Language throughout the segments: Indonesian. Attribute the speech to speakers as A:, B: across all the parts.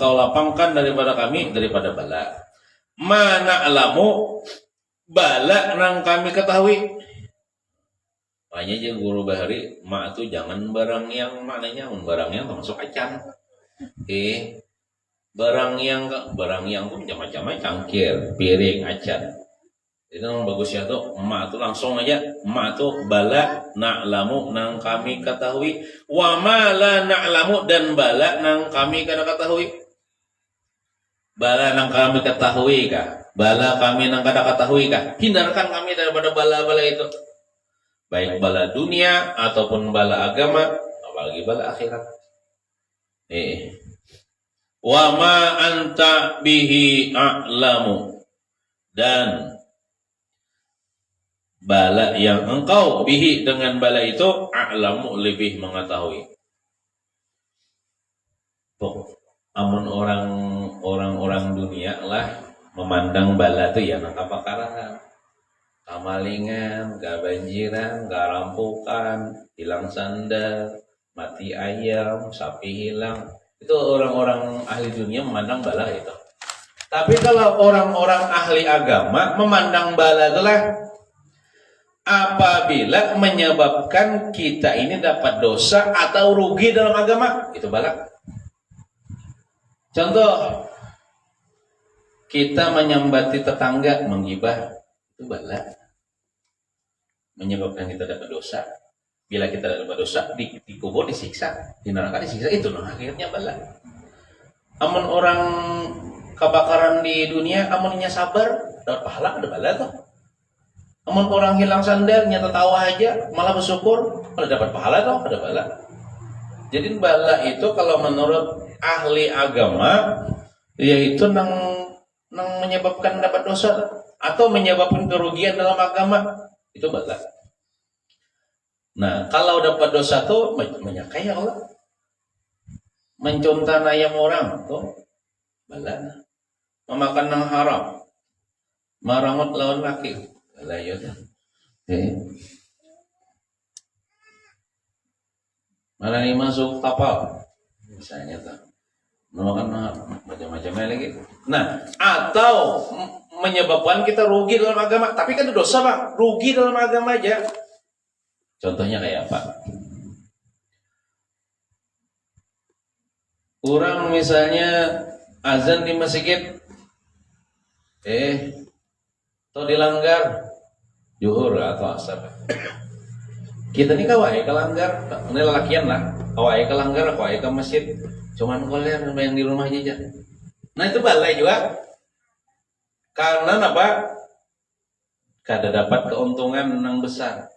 A: engkau lapangkan daripada kami daripada bala. Mana alamu bala nang kami ketahui. Makanya aja guru bahari, mak tuh jangan barang yang maknanya barang yang termasuk acan. Barang yang tuh macam-macam cangkir, piring, acan. Itu yang bagus ya tuh, emak tuh langsung aja, emak tuh bala na'lamu nang kami ketahui, wa ma la na'lamu dan bala nang kami kada ketahui. Bala nang kami ketahui kah? Bala kami nang kada ketahui kah? Hindarkan kami daripada bala-bala itu. Baik bala dunia ataupun bala agama, apalagi bala akhirat. Wa ma anta bihi a'lamu dan bala yang engkau bihi dengan bala itu a'lamu lebih mengetahui. Amun orang dunia lah memandang bala itu ya nangka pakaran, kamalingan, kebanjiran, kerampukan, hilang sandal, mati ayam, sapi hilang. Itu orang-orang ahli dunia memandang bala itu. Tapi kalau orang-orang ahli agama memandang bala itulah apabila menyebabkan kita ini dapat dosa atau rugi dalam agama, itu bala. Contoh, kita menyambati tetangga, menggibah, itu bala. Menyebabkan kita dapat dosa. Bila kita dapat dosa, dikubur, disiksa, di neraka disiksa, itu akhirnya bala. Amun orang kebakaran di dunia, amunnya sabar, dapat pahala, ada bala tuh. Amun orang hilang sandal, nyata tawa aja, malah bersyukur, ada dapat pahala tuh, ada bala. Jadi bala itu kalau menurut ahli agama, yaitu nang menyebabkan dapat dosa atau menyebabkan kerugian dalam agama, itu bala. Nah, kalau dapat dosa tuh menyakai Allah. Mencuntan ayam orang tuh bala. Memakan nang haram. Marangot lawan laki. Bala ya. Mana nih masuk kapal. Misalnya tuh. Memakan macam-macamnya lagi. Nah, atau menyebabkan kita rugi dalam agama, tapi kan itu dosa, Pak. Rugi dalam agama aja. Contohnya kayak apa? Orang misalnya azan di masjid, atau dilanggar zuhur atau asar. Kita nih kawai kelanggar, ini lelakian lah, kawai kelanggar, kawai ke masjid, cuman koler yang di rumah aja. Nah itu balai juga, karena apa? Kada dapat keuntungan yang besar.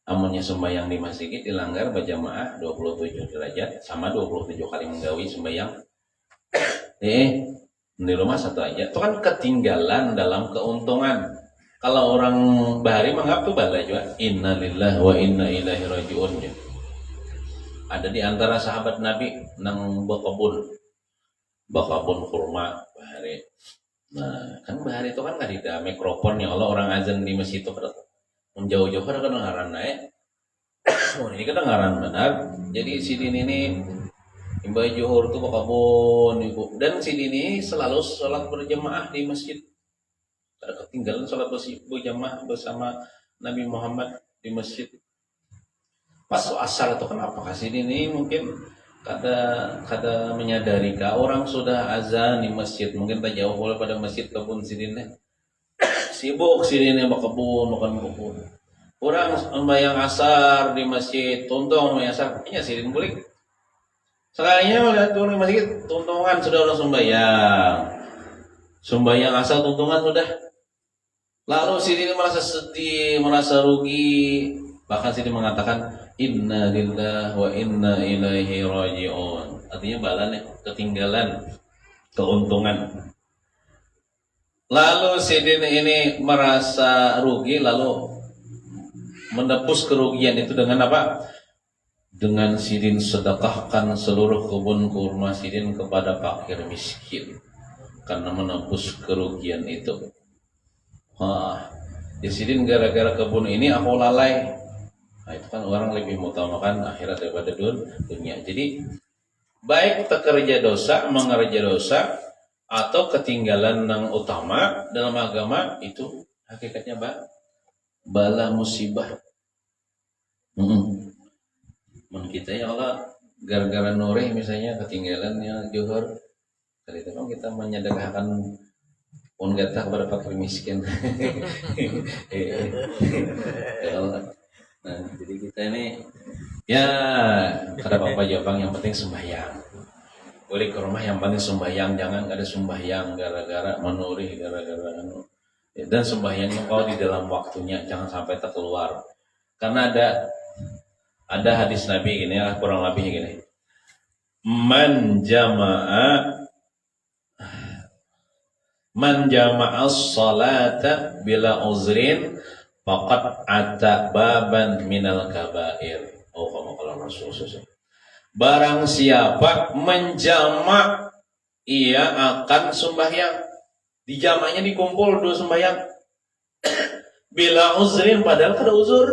A: Amunnya sembahyang di masjid dilanggar berjamaah 27 derajat sama 27 kali menggawi sembahyang. Di rumah satu aja. Itu kan ketinggalan dalam keuntungan. Kalau orang bahari menganggap tuh bala juga. Innalillahi wa inna ilaihi rajiun. Ada di antara sahabat Nabi nang bakabun kurma bahari. Nah, kan bahari itu kan enggak ada mikrofon ya Allah orang azan di masjid itu menjauh-jauh kan kedengaran naik. Ini kedengaran benar. Jadi sidin ini Mbak Johor tuh bakabun ibu. Dan sidin ini selalu sholat berjamaah di masjid. Ada ketinggalan sholat berjamaah bersama Nabi Muhammad di masjid. Pas asar itu kenapa kasih ini mungkin kada menyadari orang sudah azan di masjid mungkin tak jauh boleh pada masjid kebun sidinnya. Sibuk sidinnya bakabun makan kebun. Orang sembahyang asar di masjid, tuntung sembahyang asar, iya sidin bulik. Sekalinya melihat turun di masjid, tuntungan sudah orang sembahyang asar tuntungan sudah. Lalu sidin merasa sedih, merasa rugi, bahkan sidin mengatakan Inna lillahi wa inna ilaihi raji'un. Artinya balan ketinggalan keuntungan. Lalu sidin ini merasa rugi, lalu menebus kerugian itu dengan apa? Dengan sidin sedekahkan seluruh kebun kurma sidin kepada fakir miskin karena menebus kerugian itu. Ya sidin gara-gara kebun ini aku lalai. Nah, itu kan orang lebih mengutamakan akhirat daripada dunia. Jadi baik tekerja dosa, mengerja dosa, atau ketinggalan yang utama dalam agama itu hakikatnya bala musibah. Men kita ya Allah gara-gara noreh misalnya ketinggalan ya juhur, kali itu kan kita menyedekahkan pun gata kepada fakir miskin. Ya Allah. Nah, jadi kita ini ya kata Bapak Jabang yang penting sembahyang. Boleh ke rumah yang penting sembahyang, jangan ada sembahyang gara-gara menurih, gara-gara anu. Ya, dan sembahyangnya kau di dalam waktunya, jangan sampai terkeluar. Karena ada hadis Nabi gini ya, kurang lebih gini. Man jama'a salata bila uzrin faqad ata baban minal kabair. Oh, kamu kalau Rasul. Barang siapa menjamak, ia akan sembahyang. Di jamaknya dikumpul dua sembahyang. Bila uzrin, padahal kada uzur.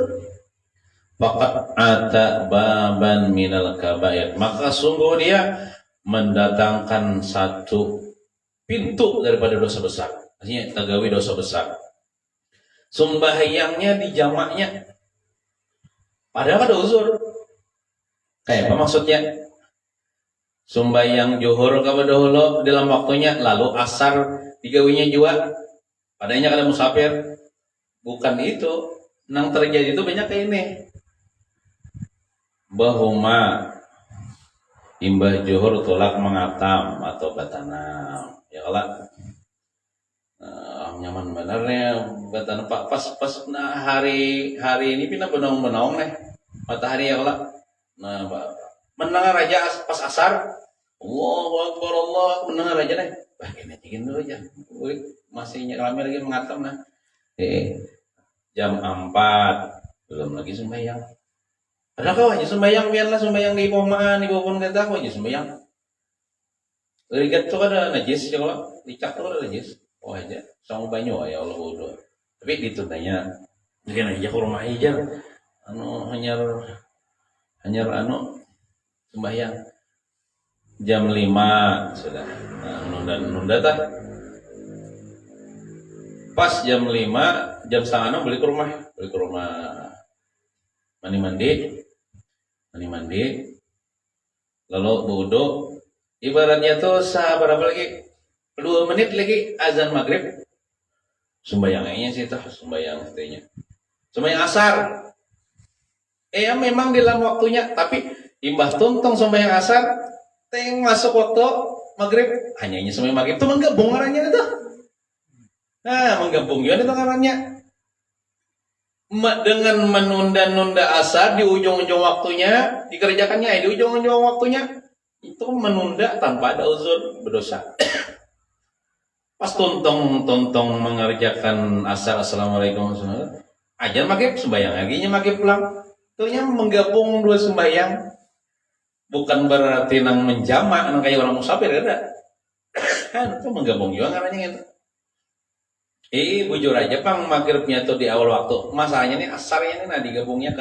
A: Faqad ata baban minal kabair. Maka sungguh dia mendatangkan satu pintu daripada dosa besar. Artinya tagawi dosa besar. Sembahyangnya di jamaknya. Padahal kada uzur. Kayak apa maksudnya? Sembahyang zuhur kepada hulu dalam waktunya, lalu asar digawinya juga. Padahal kada musafir. Bukan itu. Nang terjadi itu banyak kayak ini. Bahuma imbah zuhur tolak mengatam atau batanam. Ya Allah. Nyaman benarnya batanam pas nah hari ini pindah benong-benong nih. Matahari ya Allah. Nah, mendengar raja pas asar, Allahu Akbar, Allah mendengar raja nih. Wah, ini dulu aja. Masih rame lagi mengatam nah. Jam 4 belum lagi sembahyang. Ada kau aja sembahyang, biarlah sembahyang di pomaan, di bawah kita kau aja sembahyang. Lihat tuh ada najis kalau dicak tuh ada najis. Oh aja, sama banyu ya Allah bodoh. Tapi ditundanya, mungkin aja ke rumah aja. Hanya sembahyang jam 5 sudah. Nah, nunda tak. Pas jam 5, jam setengah 6 balik ke rumah mandi. Lalu wudu. Ibaratnya tuh berapa lagi? 2 menit lagi azan maghrib. Sembahyangnya sih tuh, sembahyang katanya. Sembahyang asar. Ya memang dalam waktunya, tapi imbah tuntong sembahyang asar, masuk waktu maghrib, hanya sembahyang maghrib itu menggabung arahnya itu. Nah, menggabung juga itu arahnya. Dengan menunda-nunda asar di ujung-ujung waktunya, dikerjakannya di ujung-ujung waktunya, itu menunda tanpa ada uzur, berdosa. Pas tuntong mengerjakan asar, assalamualaikum warahmatullahi wabarakatuh, ajar maghrib sembahyang lagi maghrib pulang. Itunya menggabung 2 sembahyang. Bukan berarti nang menjamak nang kayak orang musafir ada. Kan itu menggabung juga namanya gitu. Bujur aja Bang, maghribnya tuh di awal waktu. Masalahnya nih asarnya nih nah digabungnya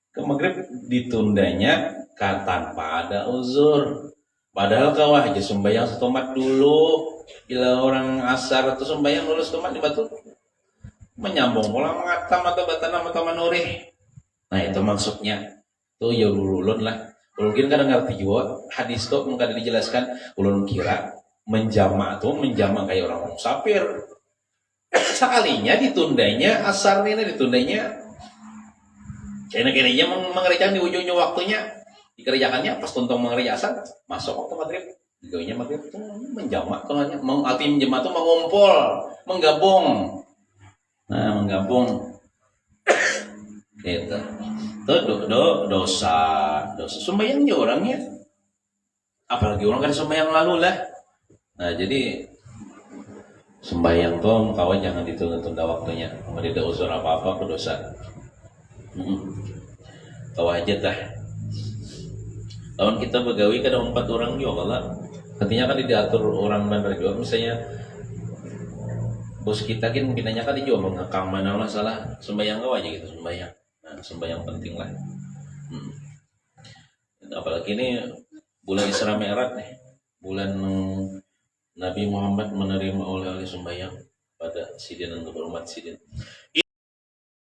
A: ke maghrib, ditundanya tanpa ada uzur. Padahal kau aja sembahyang setomat dulu. Bila orang asar atau sembahyang lulus setomat di batu, menyambung pulang mengatam atau batanam atau menurih. Nah itu maksudnya. Tuh ya ulun lah. Mungkin kadang ngerti juga hadis tuh mungkin dijelaskan. Ulun kira menjamak kayak orang musafir. Sekalinya ditundanya asar ini ditundanya. Kira-kira mengerjakan di ujung-ujung waktunya. Dikerjakannya pas tuntong mengerjakan asar, masuk waktu maghrib. Digawainya maghrib itu menjamak tuh arti menjamak tuh mengumpul, menggabung. Nah, menggabung. Gitu. Itu dosa sembahyang juga orangnya. Apalagi orang kan sembahyang lalu lah. Nah, jadi sembahyang tuh kawan jangan ditunda-tunda waktunya. Kalau tidak uzur apa-apa berdosa. Kau aja dah. Lawan kita begawi kada 4 orang juga lah. Artinya kan diatur orang bandar juga, misalnya bos kita kan pinanya kan juga mengekang mana masalah sembahyang kau aja gitu sembahyang. Nah, sembahyang penting lah. Apalagi ini bulan Isra Mi'raj nih, bulan Nabi Muhammad menerima oleh sembahyang pada sidin untuk berumat sidin.